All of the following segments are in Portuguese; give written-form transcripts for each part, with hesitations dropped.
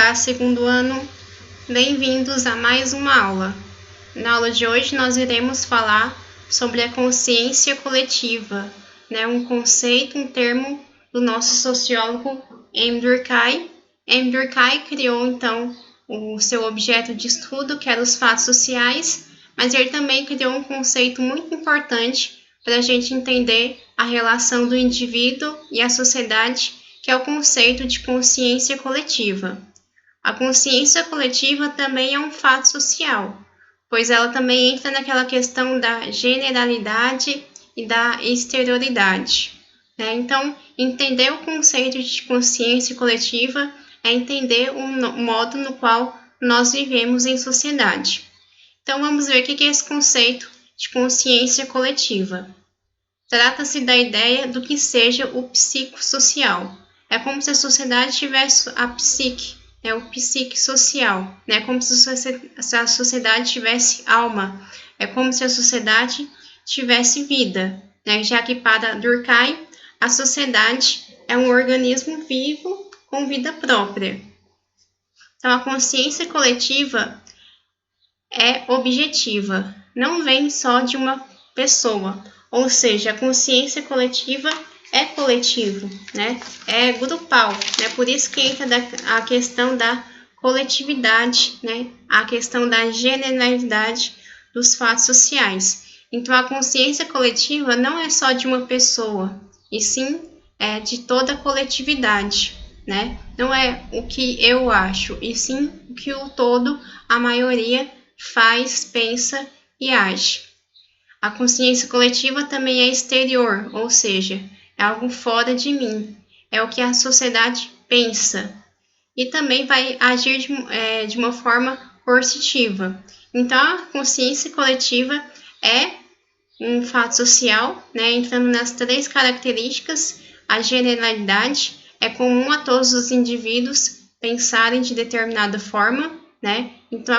Olá, segundo ano, bem-vindos a mais uma aula. Na aula de hoje nós iremos falar sobre a consciência coletiva, um conceito, um termo do nosso sociólogo M. Durkheim. M. Durkheim criou então o seu objeto de estudo, que eram os fatos sociais, mas ele também criou um conceito muito importante para a gente entender a relação do indivíduo e a sociedade, que é o conceito de consciência coletiva. A consciência coletiva também é um fato social, pois ela também entra naquela questão da generalidade e da exterioridade. Então, entender o conceito de consciência coletiva é entender o modo no qual nós vivemos em sociedade. Então, vamos ver o que é esse conceito de consciência coletiva. Trata-se da ideia do que seja o psicossocial. É como se a sociedade tivesse a psique, o psique social, como se a sociedade tivesse alma, é como se a sociedade tivesse vida, já que para Durkheim a sociedade é um organismo vivo com vida própria. Então a consciência coletiva é objetiva, não vem só de uma pessoa, ou seja, a consciência coletiva é coletivo, é grupal, por isso que entra a questão da coletividade, a questão da generalidade dos fatos sociais. Então, a consciência coletiva não é só de uma pessoa, e sim é de toda a coletividade, Não é o que eu acho, e sim o que o todo, a maioria, faz, pensa e age. A consciência coletiva também é exterior, ou seja, é algo fora de mim, é o que a sociedade pensa e também vai agir de uma forma coercitiva. Então, a consciência coletiva é um fato social, entrando nas 3 características. A generalidade é comum a todos os indivíduos pensarem de determinada forma, Então,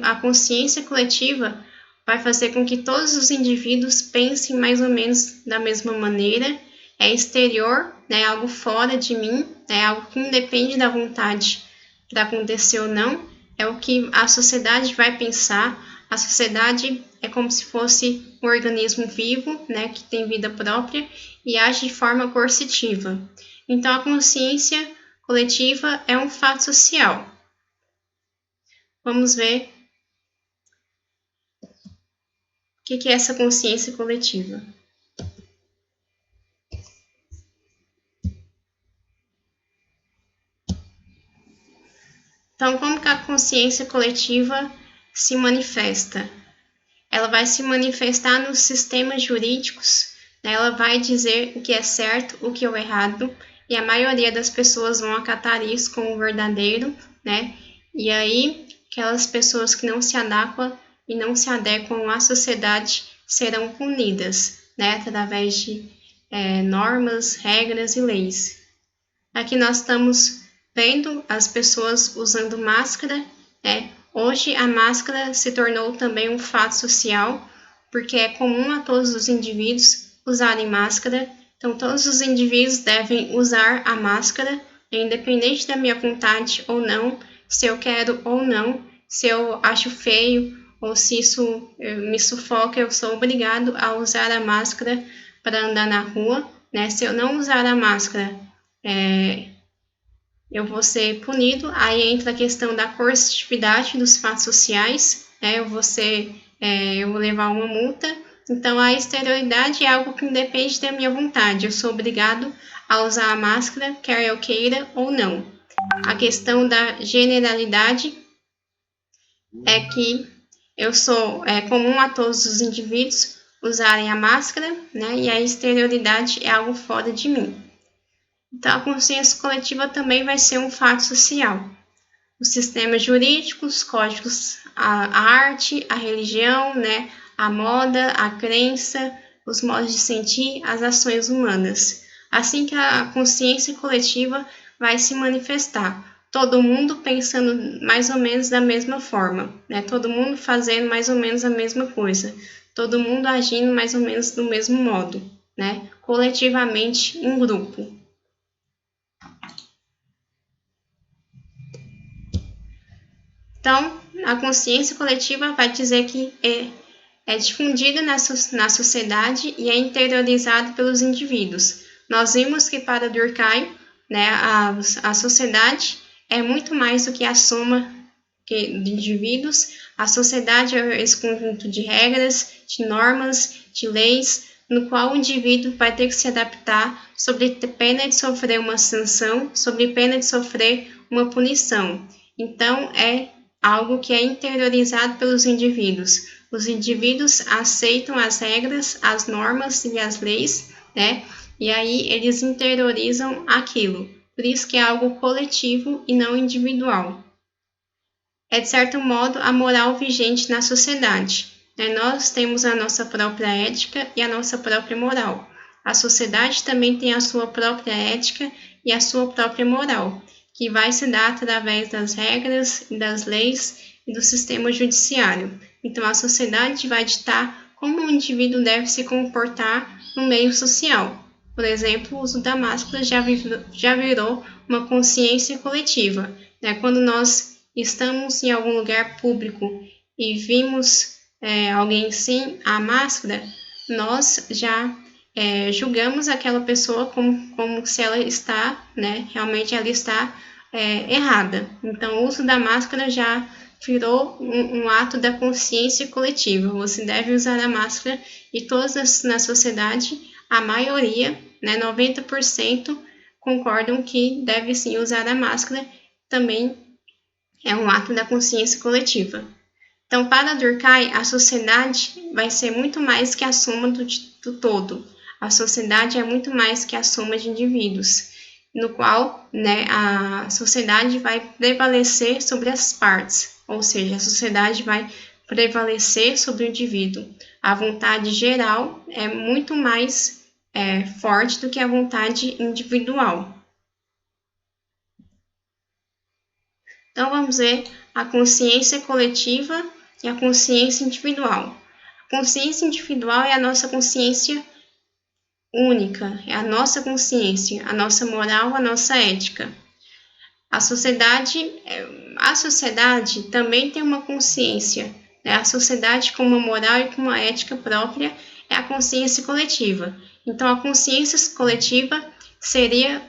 a consciência coletiva vai fazer com que todos os indivíduos pensem mais ou menos da mesma maneira. É exterior, algo fora de mim, algo que independe da vontade para acontecer ou não, é o que a sociedade vai pensar. A sociedade é como se fosse um organismo vivo, que tem vida própria e age de forma coercitiva. Então, a consciência coletiva é um fato social. Vamos ver o que é essa consciência coletiva. Então, como que a consciência coletiva se manifesta? Ela vai se manifestar nos sistemas jurídicos, ela vai dizer o que é certo, o que é errado, e a maioria das pessoas vão acatar isso como verdadeiro, E aí, aquelas pessoas que não se adequam e não se adequam à sociedade serão punidas, através de normas, regras e leis. Aqui nós estamos vendo as pessoas usando máscara, Hoje a máscara se tornou também um fato social, porque é comum a todos os indivíduos usarem máscara. Então, todos os indivíduos devem usar a máscara, independente da minha vontade ou não, se eu quero ou não, se eu acho feio ou se isso me sufoca, eu sou obrigado a usar a máscara para andar na rua, Se eu não usar a máscara, eu vou ser punido. Aí entra a questão da coercitividade dos fatos sociais, eu vou levar uma multa. Então, a exterioridade é algo que independe da minha vontade, eu sou obrigado a usar a máscara, quer eu queira ou não. A questão da generalidade é que é comum a todos os indivíduos usarem a máscara, E a exterioridade é algo fora de mim. Então, a consciência coletiva também vai ser um fato social. Os sistemas jurídicos, os códigos, a arte, a religião, a moda, a crença, os modos de sentir, as ações humanas. Assim que a consciência coletiva vai se manifestar. Todo mundo pensando mais ou menos da mesma forma, Todo mundo fazendo mais ou menos a mesma coisa. Todo mundo agindo mais ou menos do mesmo modo, Coletivamente, em grupo. Então, a consciência coletiva vai dizer que é difundida na sociedade e é interiorizado pelos indivíduos. Nós vimos que para Durkheim, né, a sociedade é muito mais do que a soma de indivíduos. A sociedade é esse conjunto de regras, de normas, de leis, no qual o indivíduo vai ter que se adaptar sob pena de sofrer uma sanção, sob pena de sofrer uma punição. Então, é algo que é interiorizado pelos indivíduos. Os indivíduos aceitam as regras, as normas e as leis, né? E aí eles interiorizam aquilo. Por isso que é algo coletivo e não individual. É, de certo modo, a moral vigente na sociedade. Nós temos a nossa própria ética e a nossa própria moral. A sociedade também tem a sua própria ética e a sua própria moral, que vai se dar através das regras, das leis e do sistema judiciário. Então, a sociedade vai ditar como o indivíduo deve se comportar no meio social. Por exemplo, o uso da máscara já virou uma consciência coletiva. Quando nós estamos em algum lugar público e vimos alguém sem a máscara, nós já julgamos aquela pessoa como se ela está, realmente ela está errada. Então, o uso da máscara já virou um ato da consciência coletiva. Você deve usar a máscara e todos na sociedade, a maioria, 90%, concordam que deve sim usar a máscara. Também é um ato da consciência coletiva. Então, para Durkheim, a sociedade vai ser muito mais que a soma do todo. A sociedade é muito mais que a soma de indivíduos, no qual a sociedade vai prevalecer sobre as partes, ou seja, a sociedade vai prevalecer sobre o indivíduo. A vontade geral é muito mais forte do que a vontade individual. Então, vamos ver a consciência coletiva e a consciência individual. A consciência individual é a nossa consciência única, é a nossa consciência, a nossa moral, a nossa ética. A sociedade também tem uma consciência. A sociedade com uma moral e com uma ética própria é a consciência coletiva. Então, a consciência coletiva seria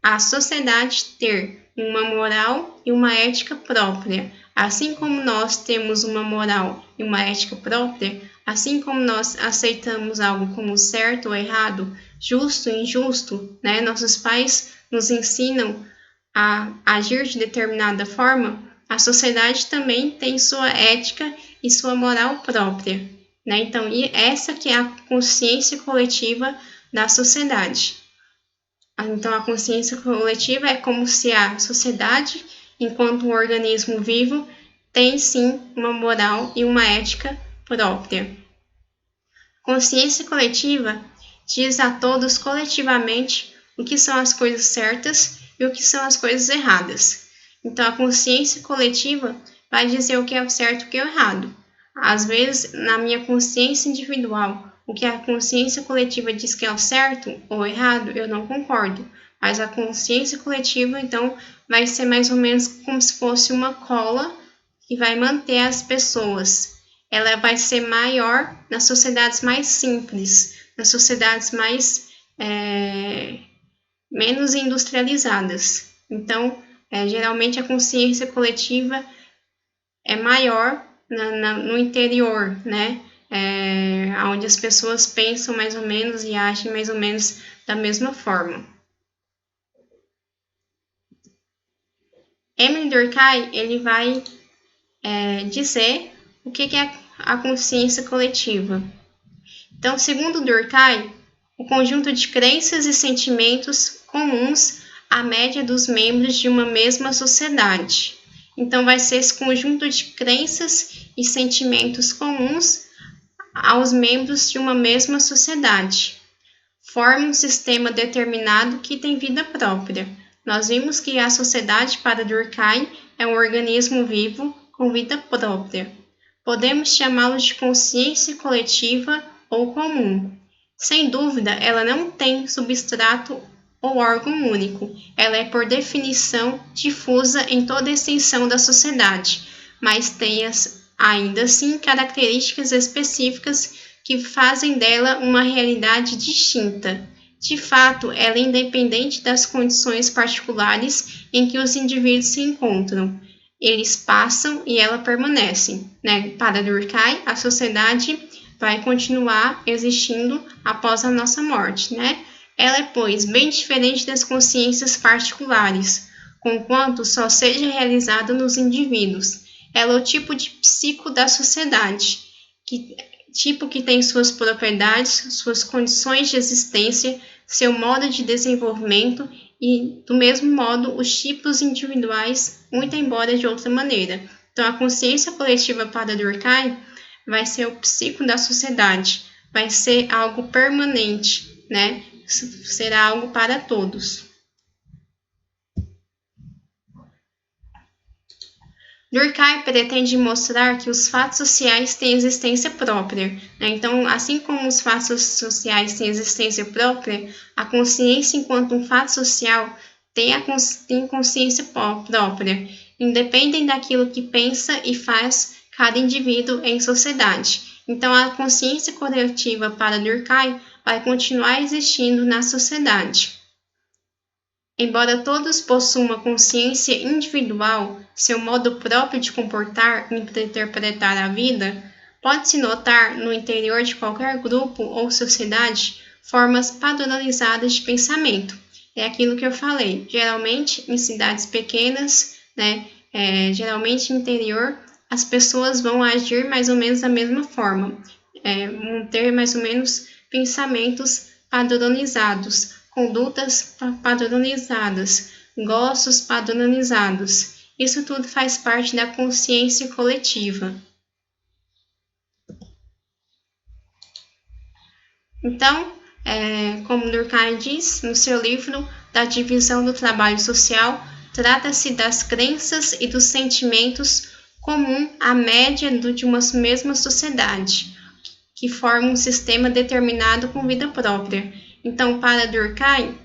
a sociedade ter uma moral e uma ética própria. Assim como nós temos uma moral e uma ética própria, assim como nós aceitamos algo como certo ou errado, justo e injusto, nossos pais nos ensinam a agir de determinada forma, a sociedade também tem sua ética e sua moral própria. Então, essa que é a consciência coletiva da sociedade. Então, a consciência coletiva é como se a sociedade, enquanto um organismo vivo, tem sim uma moral e uma ética própria. Consciência coletiva diz a todos coletivamente o que são as coisas certas e o que são as coisas erradas. Então, a consciência coletiva vai dizer o que é o certo e o que é o errado. Às vezes, na minha consciência individual, o que a consciência coletiva diz que é o certo ou errado, eu não concordo. Mas a consciência coletiva, então, vai ser mais ou menos como se fosse uma cola que vai manter as pessoas. Ela vai ser maior nas sociedades mais simples, nas sociedades menos industrializadas. Então, geralmente a consciência coletiva é maior no interior, onde as pessoas pensam mais ou menos e agem mais ou menos da mesma forma. Emile Durkheim, ele vai dizer o que é a consciência coletiva. Então, segundo Durkheim, o conjunto de crenças e sentimentos comuns à média dos membros de uma mesma sociedade. Então, vai ser esse conjunto de crenças e sentimentos comuns aos membros de uma mesma sociedade. Forma um sistema determinado que tem vida própria. Nós vimos que a sociedade, para Durkheim, é um organismo vivo com vida própria. Podemos chamá-lo de consciência coletiva ou comum. Sem dúvida, ela não tem substrato ou órgão único. Ela é, por definição, difusa em toda a extensão da sociedade. mas tem ainda assim características específicas que fazem dela uma realidade distinta. De fato, ela é independente das condições particulares em que os indivíduos se encontram. Eles passam e ela permanece, né? Para Durkheim, a sociedade vai continuar existindo após a nossa morte, né? Ela é, pois, bem diferente das consciências particulares, conquanto só seja realizada nos indivíduos. Ela é o tipo de psico da sociedade, tipo que tem suas propriedades, suas condições de existência, seu modo de desenvolvimento e, do mesmo modo, os tipos individuais, muito embora de outra maneira. Então, a consciência coletiva para Durkheim vai ser o psico da sociedade, vai ser algo permanente, né? Será algo para todos. Durkheim pretende mostrar que os fatos sociais têm existência própria, né? Então, assim como os fatos sociais têm existência própria, a consciência enquanto um fato social tem consciência própria, independem daquilo que pensa e faz cada indivíduo em sociedade. Então, a consciência coletiva para Durkheim vai continuar existindo na sociedade. Embora todos possuam uma consciência individual, seu modo próprio de comportar e interpretar a vida, pode-se notar no interior de qualquer grupo ou sociedade formas padronizadas de pensamento. É aquilo que eu falei, geralmente em cidades pequenas, né, geralmente no interior, as pessoas vão agir mais ou menos da mesma forma, vão ter mais ou menos pensamentos padronizados, condutas padronizadas, gostos padronizados. Isso tudo faz parte da consciência coletiva. Então, como Durkheim diz no seu livro da divisão do trabalho social, trata-se das crenças e dos sentimentos comum à média de uma mesma sociedade, que formam um sistema determinado com vida própria. Então, para Durkheim,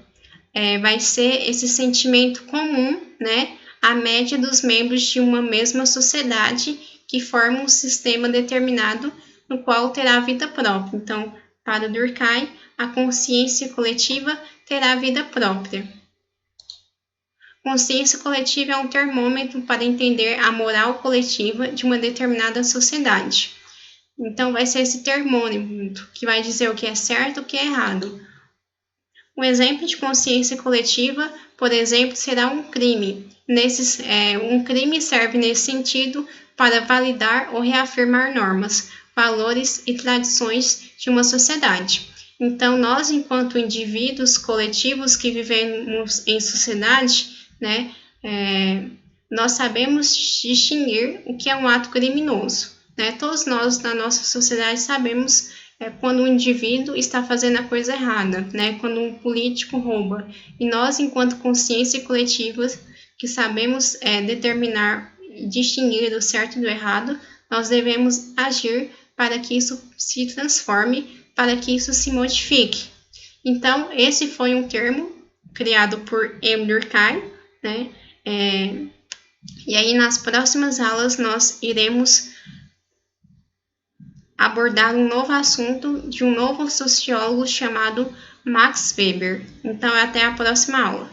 vai ser esse sentimento comum, né, à média dos membros de uma mesma sociedade que forma um sistema determinado no qual terá vida própria. Então, para Durkheim, a consciência coletiva terá vida própria. Consciência coletiva é um termômetro para entender a moral coletiva de uma determinada sociedade. Então, vai ser esse termômetro que vai dizer o que é certo e o que é errado. Um exemplo de consciência coletiva, por exemplo, será um crime. Um crime serve nesse sentido para validar ou reafirmar normas, valores e tradições de uma sociedade. Então, nós, enquanto indivíduos coletivos que vivemos em sociedade, né, nós sabemos distinguir o que é um ato criminoso. Né? Todos nós, na nossa sociedade, sabemos quando um indivíduo está fazendo a coisa errada, né? Quando um político rouba. E nós, enquanto consciência coletiva, que sabemos determinar e distinguir do certo e do errado, nós devemos agir para que isso se transforme, para que isso se modifique. Então, esse foi um termo criado por Emile Durkheim, né? E aí, nas próximas aulas, nós iremos abordar um novo assunto de um novo sociólogo chamado Max Weber. Então, até a próxima aula.